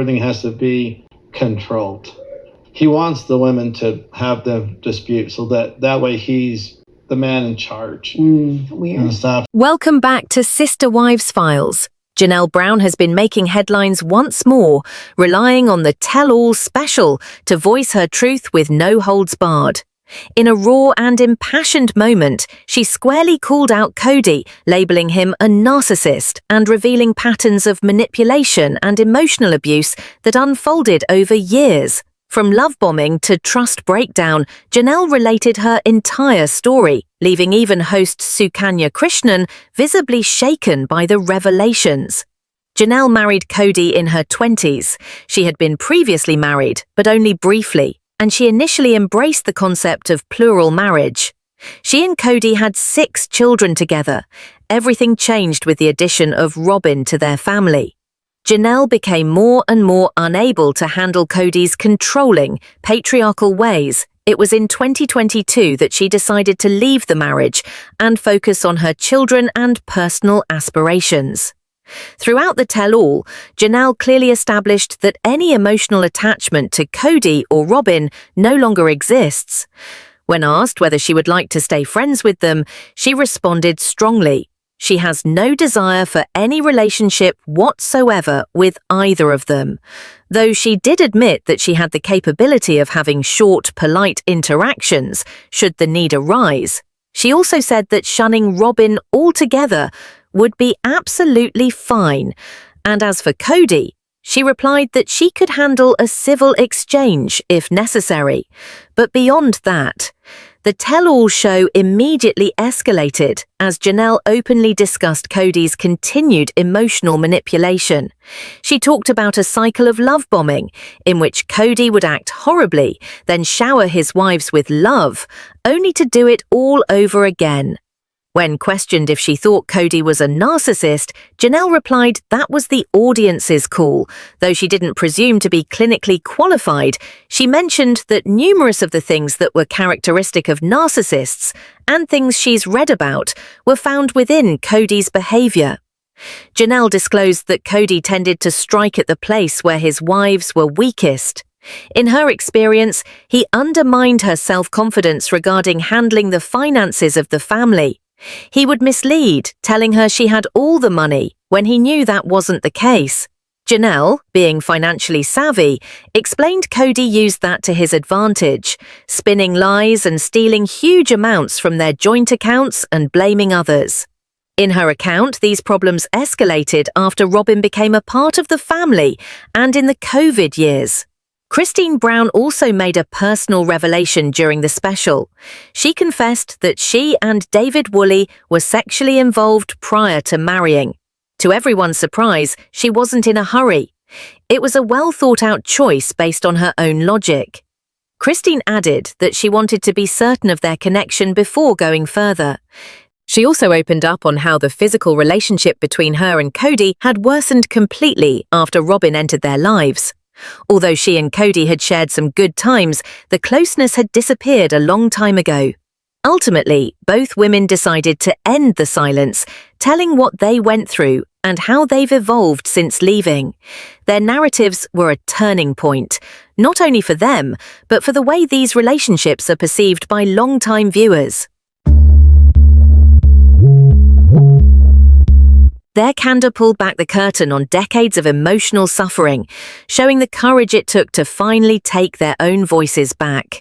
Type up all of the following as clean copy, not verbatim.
Everything has to be controlled. He wants the women to have the dispute so that way he's the man in charge. Weird. Welcome back to Sister Wives Files. Janelle Brown has been making headlines once more, relying on the tell-all special to voice her truth with no holds barred. In a raw and impassioned moment, she squarely called out Cody, labeling him a narcissist and revealing patterns of manipulation and emotional abuse that unfolded over years. From love bombing to trust breakdown, Janelle related her entire story, leaving even host Sukanya Krishnan visibly shaken by the revelations. Janelle married Cody in her 20s. She had been previously married, but only briefly, and she initially embraced the concept of plural marriage. She and Cody had 6 children together. Everything changed with the addition of Robin to their family. Janelle became more and more unable to handle Cody's controlling, patriarchal ways. It was in 2022 that she decided to leave the marriage and focus on her children and personal aspirations. Throughout the tell-all, Janelle clearly established that any emotional attachment to Cody or Robin no longer exists. When asked whether she would like to stay friends with them, she responded strongly. She has no desire for any relationship whatsoever with either of them, though she did admit that she had the capability of having short, polite interactions should the need arise. She also said that shunning Robin altogether would be absolutely fine, and as for Cody, she replied that she could handle a civil exchange if necessary. But beyond that, the tell-all show immediately escalated as Janelle openly discussed Cody's continued emotional manipulation. She talked about a cycle of love bombing in which Cody would act horribly, then shower his wives with love, only to do it all over again. When questioned if she thought Cody was a narcissist, Janelle replied that was the audience's call. Though she didn't presume to be clinically qualified, she mentioned that numerous of the things that were characteristic of narcissists and things she's read about were found within Cody's behavior. Janelle disclosed that Cody tended to strike at the place where his wives were weakest. In her experience, he undermined her self-confidence regarding handling the finances of the family. He would mislead, telling her she had all the money when he knew that wasn't the case. Janelle, being financially savvy, explained Cody used that to his advantage, spinning lies and stealing huge amounts from their joint accounts and blaming others. In her account, these problems escalated after Robin became a part of the family and in the COVID years. Christine Brown also made a personal revelation during the special. She confessed that she and David Woolley were sexually involved prior to marrying. To everyone's surprise, she wasn't in a hurry. It was a well-thought-out choice based on her own logic. Christine added that she wanted to be certain of their connection before going further. She also opened up on how the physical relationship between her and Cody had worsened completely after Robin entered their lives. Although she and Cody had shared some good times, the closeness had disappeared a long time ago. Ultimately, both women decided to end the silence, telling what they went through and how they've evolved since leaving. Their narratives were a turning point, not only for them, but for the way these relationships are perceived by long-time viewers. Their candor pulled back the curtain on decades of emotional suffering, showing the courage it took to finally take their own voices back.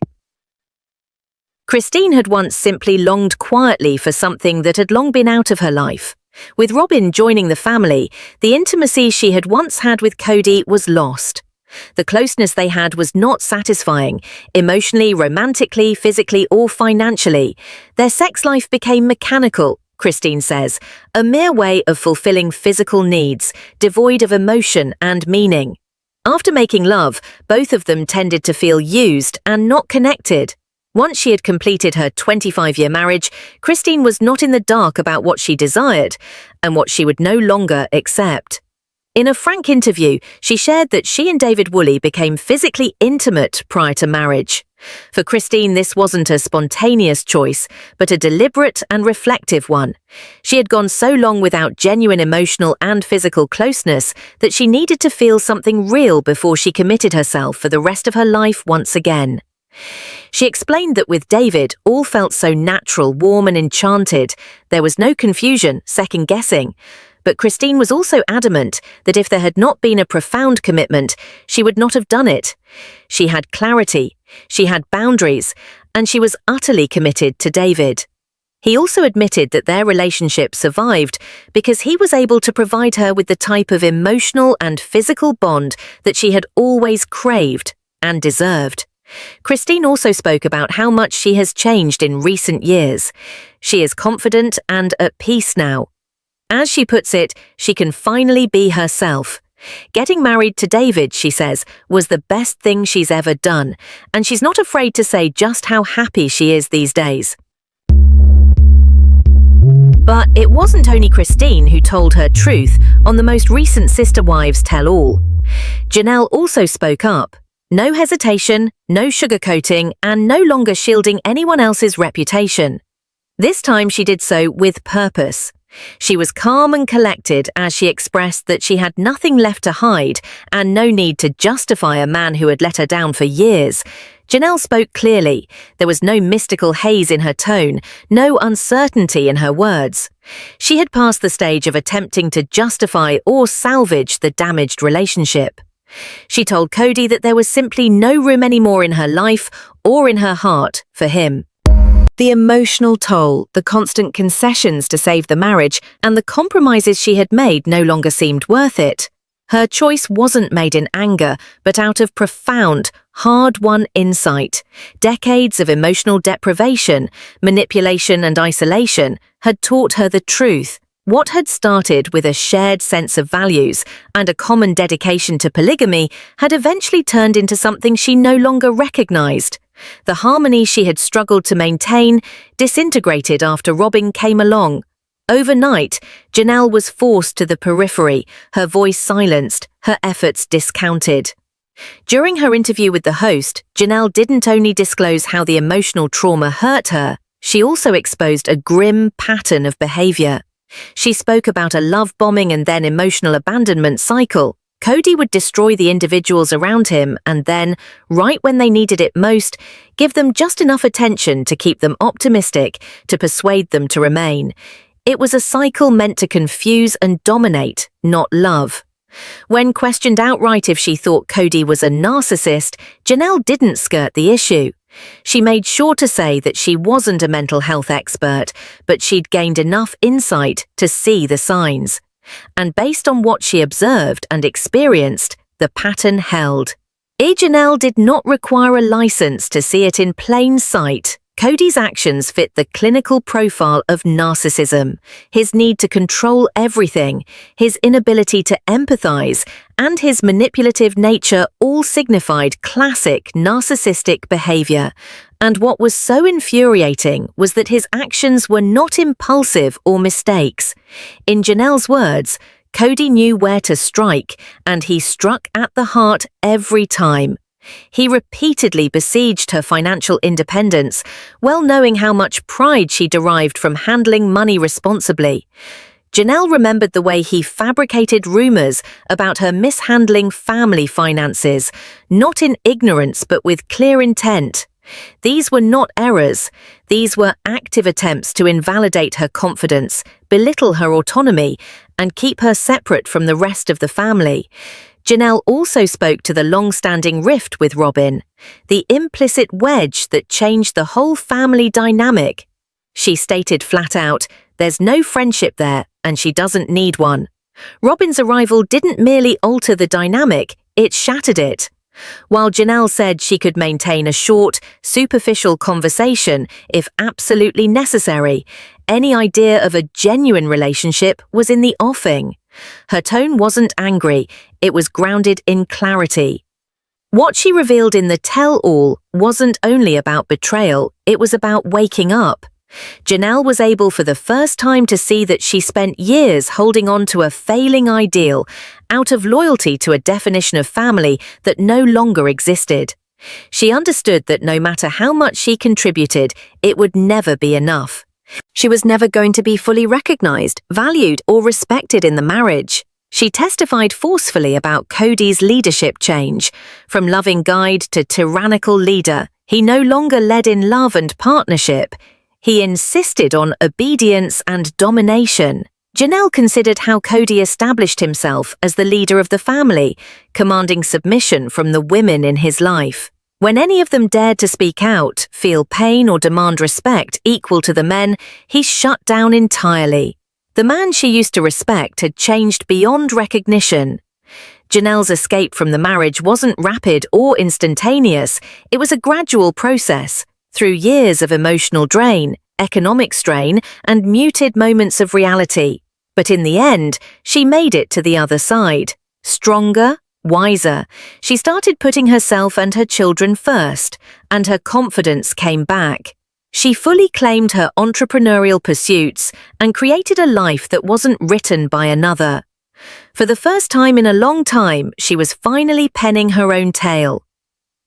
Christine had once simply longed quietly for something that had long been out of her life. With Robin joining the family, the intimacy she had once had with Cody was lost. The closeness they had was not satisfying, emotionally, romantically, physically, or financially. Their sex life became mechanical, Christine says, a mere way of fulfilling physical needs, devoid of emotion and meaning. After making love, both of them tended to feel used and not connected. Once she had completed her 25-year marriage, Christine was not in the dark about what she desired and what she would no longer accept. In a frank interview, she shared that she and David Woolley became physically intimate prior to marriage. For Christine, this wasn't a spontaneous choice, but a deliberate and reflective one. She had gone so long without genuine emotional and physical closeness that she needed to feel something real before she committed herself for the rest of her life once again. She explained that with David, all felt so natural, warm and enchanted. There was no confusion, second-guessing. But Christine was also adamant that if there had not been a profound commitment, she would not have done it. She had clarity, she had boundaries, and she was utterly committed to David. He also admitted that their relationship survived because he was able to provide her with the type of emotional and physical bond that she had always craved and deserved. Christine also spoke about how much she has changed in recent years. She is confident and at peace now. As she puts it, she can finally be herself. Getting married to David, she says, was the best thing she's ever done, and she's not afraid to say just how happy she is these days. But it wasn't only Christine who told her truth on the most recent Sister Wives Tell-All. Janelle also spoke up. No hesitation, no sugarcoating, and no longer shielding anyone else's reputation. This time she did so with purpose. She was calm and collected as she expressed that she had nothing left to hide and no need to justify a man who had let her down for years. Janelle spoke clearly. There was no mystical haze in her tone, no uncertainty in her words. She had passed the stage of attempting to justify or salvage the damaged relationship. She told Cody that there was simply no room anymore in her life or in her heart for him. The emotional toll, the constant concessions to save the marriage, and the compromises she had made no longer seemed worth it. Her choice wasn't made in anger, but out of profound, hard-won insight. Decades of emotional deprivation, manipulation and isolation had taught her the truth. What had started with a shared sense of values and a common dedication to polygamy had eventually turned into something she no longer recognized. The harmony she had struggled to maintain disintegrated after Robin came along. Overnight, Janelle was forced to the periphery, her voice silenced, her efforts discounted. During her interview with the host, Janelle didn't only disclose how the emotional trauma hurt her, she also exposed a grim pattern of behavior. She spoke about a love bombing and then emotional abandonment cycle. Cody would destroy the individuals around him and then, right when they needed it most, give them just enough attention to keep them optimistic, to persuade them to remain. It was a cycle meant to confuse and dominate, not love. When questioned outright if she thought Cody was a narcissist, Janelle didn't skirt the issue. She made sure to say that she wasn't a mental health expert, but she'd gained enough insight to see the signs. And based on what she observed and experienced, the pattern held. Janelle did not require a license to see it in plain sight. Cody's actions fit the clinical profile of narcissism. His need to control everything, his inability to empathize, and his manipulative nature all signified classic narcissistic behavior. And what was so infuriating was that his actions were not impulsive or mistakes. In Janelle's words, Cody knew where to strike, and he struck at the heart every time. He repeatedly besieged her financial independence, well knowing how much pride she derived from handling money responsibly. Janelle remembered the way he fabricated rumors about her mishandling family finances, not in ignorance but with clear intent. These were not errors. These were active attempts to invalidate her confidence, belittle her autonomy, and keep her separate from the rest of the family. Janelle also spoke to the long-standing rift with Robin, the implicit wedge that changed the whole family dynamic. She stated flat out, there's no friendship there, and she doesn't need one. Robin's arrival didn't merely alter the dynamic, it shattered it. While Janelle said she could maintain a short, superficial conversation if absolutely necessary, any idea of a genuine relationship was in the offing. Her tone wasn't angry, it was grounded in clarity. What she revealed in the tell-all wasn't only about betrayal, it was about waking up. Janelle was able for the first time to see that she spent years holding on to a failing ideal, out of loyalty to a definition of family that no longer existed. She understood that no matter how much she contributed, it would never be enough. She was never going to be fully recognized, valued, or respected in the marriage. She testified forcefully about Cody's leadership change. From loving guide to tyrannical leader, he no longer led in love and partnership. He insisted on obedience and domination. Janelle considered how Cody established himself as the leader of the family, commanding submission from the women in his life. When any of them dared to speak out, feel pain, or demand respect equal to the men, he shut down entirely. The man she used to respect had changed beyond recognition. Janelle's escape from the marriage wasn't rapid or instantaneous. It was a gradual process, through years of emotional drain, economic strain, and muted moments of reality. But in the end, she made it to the other side. Stronger, wiser. She started putting herself and her children first, and her confidence came back. She fully claimed her entrepreneurial pursuits and created a life that wasn't written by another. For the first time in a long time, she was finally penning her own tale.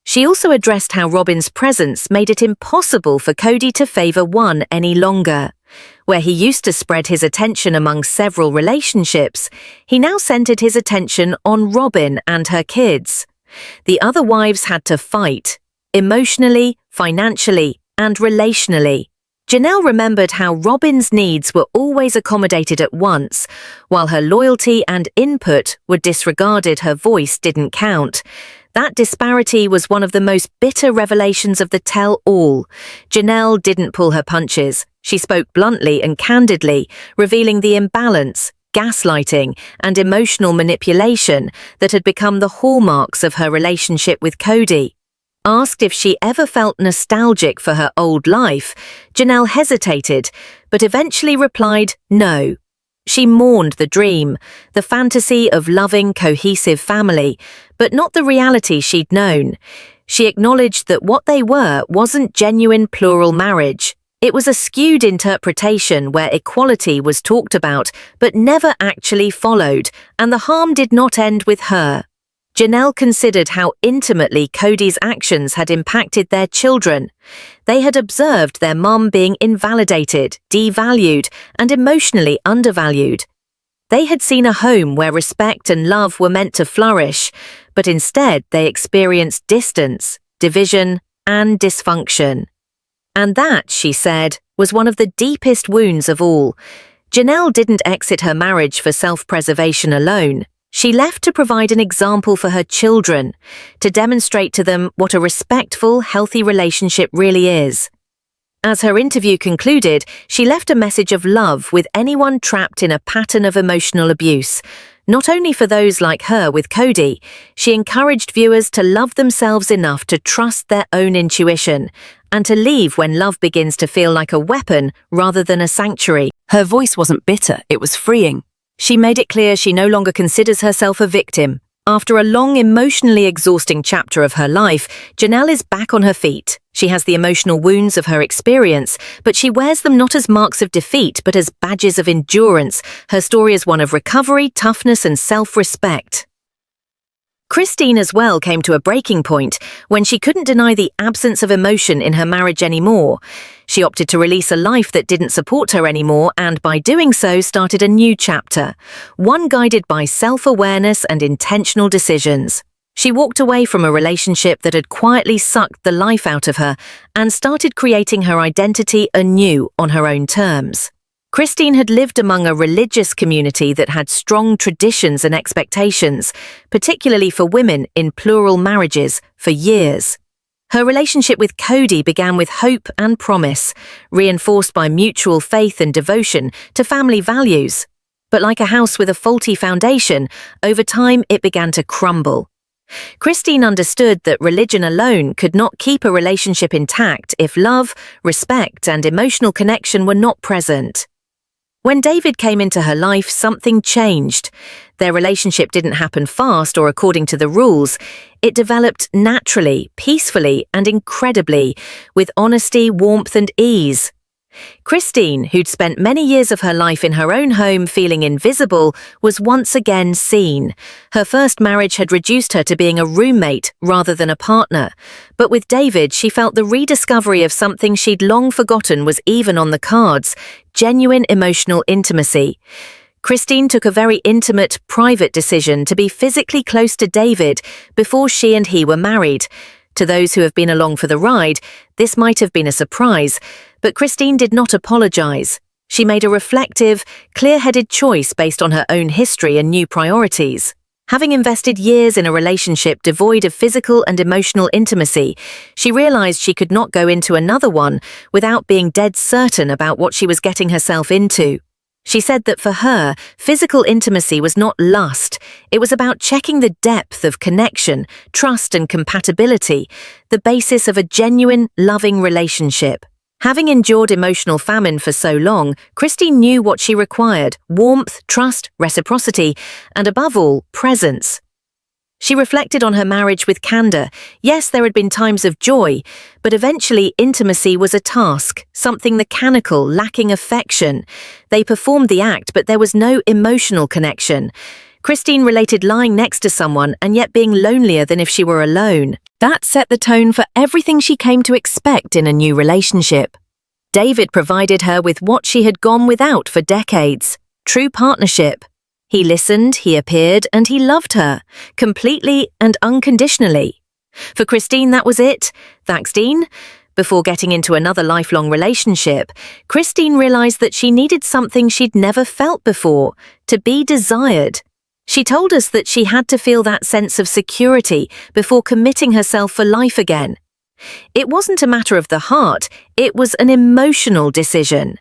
She also addressed how Robin's presence made it impossible for Cody to favor one any longer. Where he used to spread his attention among several relationships, he now centered his attention on Robin and her kids. The other wives had to fight, emotionally, financially, and relationally. Janelle remembered how Robin's needs were always accommodated at once, while her loyalty and input were disregarded. Her voice didn't count. That disparity was one of the most bitter revelations of the tell-all. Janelle didn't pull her punches. She spoke bluntly and candidly, revealing the imbalance, gaslighting, and emotional manipulation that had become the hallmarks of her relationship with Cody. Asked if she ever felt nostalgic for her old life, Janelle hesitated, but eventually replied no. She mourned the dream, the fantasy of loving, cohesive family, but not the reality she'd known. She acknowledged that what they were wasn't genuine plural marriage. It was a skewed interpretation where equality was talked about but never actually followed, and the harm did not end with her. Janelle considered how intimately Cody's actions had impacted their children. They had observed their mum being invalidated, devalued, and emotionally undervalued. They had seen a home where respect and love were meant to flourish, but instead they experienced distance, division, and dysfunction. And that, she said, was one of the deepest wounds of all. Janelle didn't exit her marriage for self-preservation alone. She left to provide an example for her children, to demonstrate to them what a respectful, healthy relationship really is. As her interview concluded, she left a message of love with anyone trapped in a pattern of emotional abuse. Not only for those like her with Cody, she encouraged viewers to love themselves enough to trust their own intuition, and to leave when love begins to feel like a weapon rather than a sanctuary. Her voice wasn't bitter, it was freeing. She made it clear she no longer considers herself a victim. After a long, emotionally exhausting chapter of her life, Janelle is back on her feet. She has the emotional wounds of her experience, but she wears them not as marks of defeat, but as badges of endurance. Her story is one of recovery, toughness, and self-respect. Christine as well came to a breaking point when she couldn't deny the absence of emotion in her marriage anymore. She opted to release a life that didn't support her anymore, and by doing so started a new chapter, one guided by self-awareness and intentional decisions. She walked away from a relationship that had quietly sucked the life out of her and started creating her identity anew on her own terms. Christine had lived among a religious community that had strong traditions and expectations, particularly for women in plural marriages, for years. Her relationship with Cody began with hope and promise, reinforced by mutual faith and devotion to family values. But like a house with a faulty foundation, over time it began to crumble. Christine understood that religion alone could not keep a relationship intact if love, respect, and emotional connection were not present. When David came into her life, something changed. Their relationship didn't happen fast or according to the rules. It developed naturally, peacefully, and incredibly, with honesty, warmth, and ease. Christine, who'd spent many years of her life in her own home feeling invisible, was once again seen. Her first marriage had reduced her to being a roommate rather than a partner. But with David, she felt the rediscovery of something she'd long forgotten was even on the cards: genuine emotional intimacy. Christine took a very intimate, private decision to be physically close to David before she and he were married. To those who have been along for the ride, this might have been a surprise, but Christine did not apologize. She made a reflective, clear-headed choice based on her own history and new priorities. Having invested years in a relationship devoid of physical and emotional intimacy, she realized she could not go into another one without being dead certain about what she was getting herself into. She said that for her, physical intimacy was not lust. It was about checking the depth of connection, trust and compatibility, the basis of a genuine, loving relationship. Having endured emotional famine for so long, Christine knew what she required: warmth, trust, reciprocity, and above all, presence. She reflected on her marriage with candor. Yes, there had been times of joy, but eventually intimacy was a task, something mechanical, lacking affection. They performed the act, but there was no emotional connection. Christine related lying next to someone and yet being lonelier than if she were alone. That set the tone for everything she came to expect in a new relationship. David provided her with what she had gone without for decades: true partnership. He listened, he appeared, and he loved her, completely and unconditionally. For Christine, that was it. Thanks, Dean. Before getting into another lifelong relationship, Christine realized that she needed something she'd never felt before: to be desired. She told us that she had to feel that sense of security before committing herself for life again. It wasn't a matter of the heart, it was an emotional decision.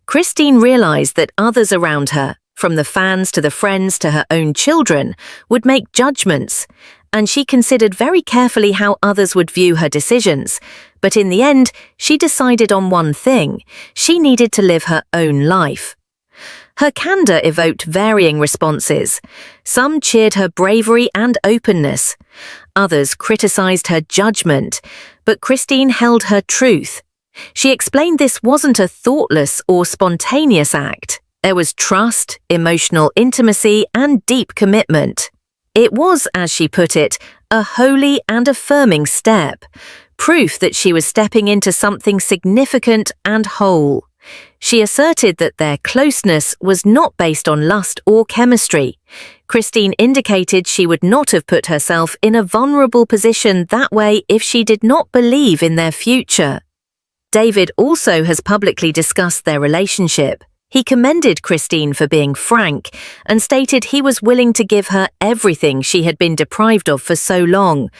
Christine realized that others around her, from the fans to the friends to her own children, would make judgments, and she considered very carefully how others would view her decisions. But in the end, she decided on one thing: she needed to live her own life. Her candor evoked varying responses. Some cheered her bravery and openness. Others criticized her judgment, but Christine held her truth. She explained this wasn't a thoughtless or spontaneous act. There was trust, emotional intimacy, and deep commitment. It was, as she put it, a holy and affirming step, proof that she was stepping into something significant and whole. She asserted that their closeness was not based on lust or chemistry. Christine indicated she would not have put herself in a vulnerable position that way if she did not believe in their future. David also has publicly discussed their relationship. He commended Christine for being frank and stated he was willing to give her everything she had been deprived of for so long.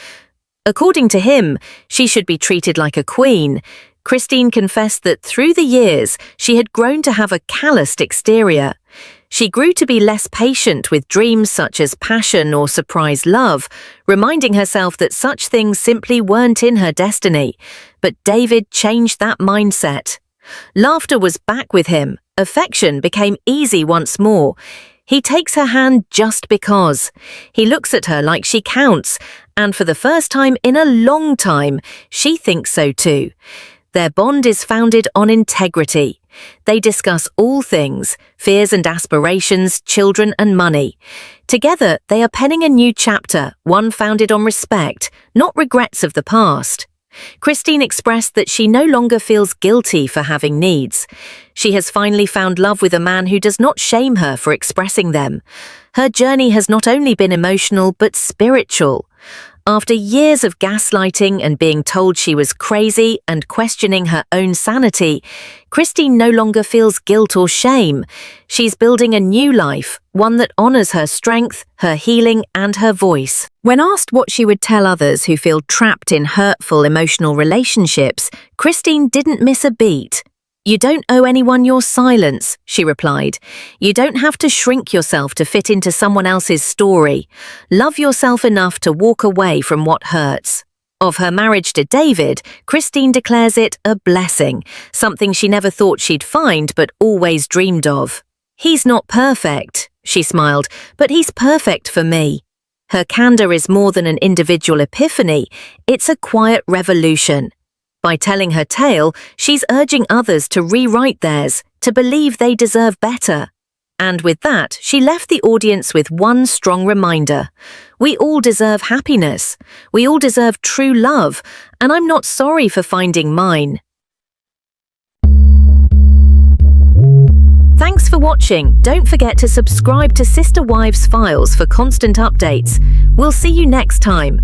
According to him, she should be treated like a queen. Christine confessed that through the years, she had grown to have a calloused exterior. She grew to be less patient with dreams such as passion or surprise love, reminding herself that such things simply weren't in her destiny. But David changed that mindset. Laughter was back with him. Affection became easy once more. He takes her hand just because. He looks at her like she counts, and for the first time in a long time, she thinks so too. Their bond is founded on integrity. They discuss all things: fears and aspirations, children and money. Together, they are penning a new chapter, one founded on respect, not regrets of the past. Christine expressed that she no longer feels guilty for having needs. She has finally found love with a man who does not shame her for expressing them. Her journey has not only been emotional but spiritual. After years of gaslighting and being told she was crazy and questioning her own sanity, Christine no longer feels guilt or shame. She's building a new life, one that honors her strength, her healing, and her voice. When asked what she would tell others who feel trapped in hurtful emotional relationships, Christine didn't miss a beat. "You don't owe anyone your silence," she replied. "You don't have to shrink yourself to fit into someone else's story. Love yourself enough to walk away from what hurts." Of her marriage to David, Christine declares it a blessing, something she never thought she'd find but always dreamed of. "He's not perfect," she smiled, "but he's perfect for me." Her candor is more than an individual epiphany, it's a quiet revolution. By telling her tale, she's urging others to rewrite theirs, to believe they deserve better. And with that, she left the audience with one strong reminder. We all deserve happiness. We all deserve true love, and I'm not sorry for finding mine. Thanks for watching. Don't forget to subscribe to Sister Wives Files for constant updates. We'll see you next time.